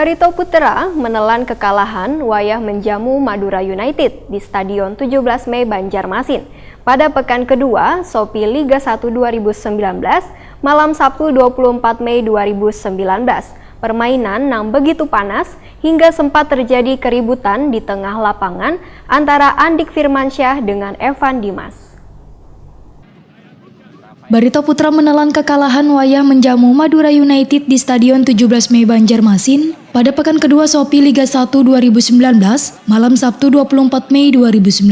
Barito Putra menelan kekalahan wayah menjamu Madura United di Stadion 17 Mei Banjarmasin pada pekan kedua Sopi Liga 1 2019 malam Sabtu 24 Mei 2019. Permainan yang begitu panas hingga sempat terjadi keributan di tengah lapangan antara Andik Firmansyah dengan Evan Dimas. Barito Putra menelan kekalahan wayah menjamu Madura United di Stadion 17 Mei Banjarmasin pada pekan kedua Sopi Liga 1 2019 malam Sabtu 24 Mei 2019.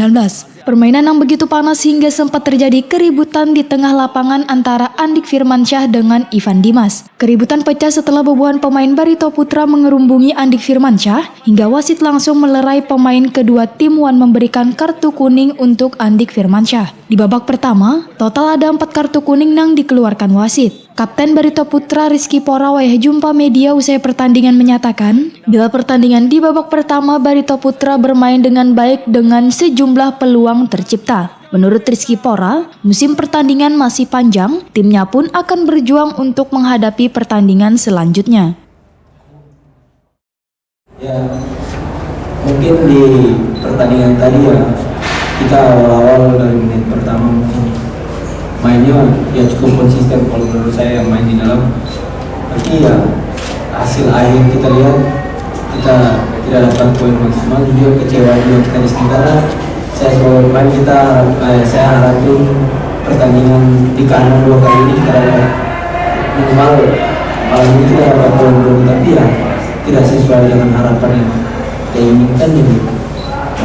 Permainan yang begitu panas hingga sempat terjadi keributan di tengah lapangan antara Andik Firmansyah dengan Evan Dimas. Keributan pecah setelah bobohan pemain Barito Putra mengerumbungi Andik Firmansyah hingga wasit langsung melerai pemain kedua tim Wan memberikan kartu kuning untuk Andik Firmansyah. Di babak pertama, total ada 4 kartu kuning yang dikeluarkan wasit. Kapten Barito Putra Rizky Pora wayah jumpa media usai pertandingan menyatakan, bila pertandingan di babak pertama Barito Putra bermain dengan baik dengan sejumlah peluang tercipta. Menurut Rizky Pora, musim pertandingan masih panjang, timnya pun akan berjuang untuk menghadapi pertandingan selanjutnya. Ya, mungkin di pertandingan tadi ya, kita awal-awal dari menit pertama mainnya ya cukup konsisten kalau menurut saya yang main di dalam. Tapi ya hasil akhir kita lihat kita tidak dapat poin maksimal, juga kecewa juga kita di sini karena saya sebagai pemain saya harapin pertandingan di kandang 2 kali ini kita dapat minimal malam ini kita dapat poin, tapi ya tidak sesuai dengan harapan yang kita inginkan. Jadi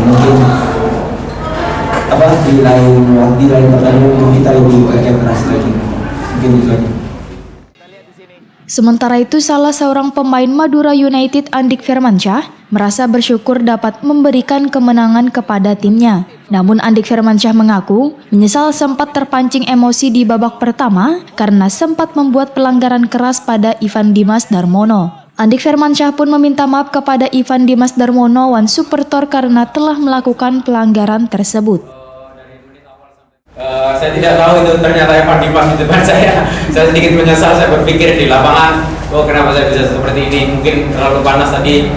mungkin di lain pertandingan kita lebih kerja keras lagi, mungkin itu aja. Sementara itu, salah seorang pemain Madura United Andik Firmansyah merasa bersyukur dapat memberikan kemenangan kepada timnya. Namun Andik Firmansyah mengaku menyesal sempat terpancing emosi di babak pertama karena sempat membuat pelanggaran keras pada Evan Dimas Darmono. Andik Firmansyah pun meminta maaf kepada Evan Dimas Darmono Wan Supertor karena telah melakukan pelanggaran tersebut. Saya tidak tahu itu ternyata Evan Dimas di depan saya. Saya sedikit menyesal, saya berpikir di lapangan, kenapa saya bisa seperti ini, mungkin terlalu panas tadi.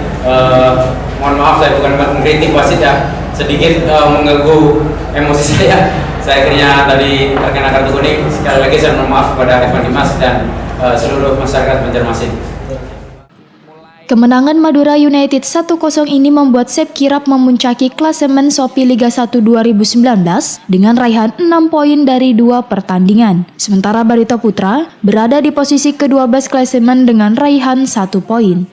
Mohon maaf, saya bukan mengkritik wasit ya, sedikit mengganggu emosi saya. Saya akhirnya tadi terkena kartu kuning. Sekali lagi saya mohon maaf kepada Evan Dimas dan seluruh masyarakat Banjarmasin. Kemenangan Madura United 1-0 ini membuat Sep kirap memuncaki klasemen Sopi Liga 1 2019 dengan raihan 6 poin dari 2 pertandingan. Sementara Barito Putra berada di posisi ke-12 klasemen dengan raihan 1 poin.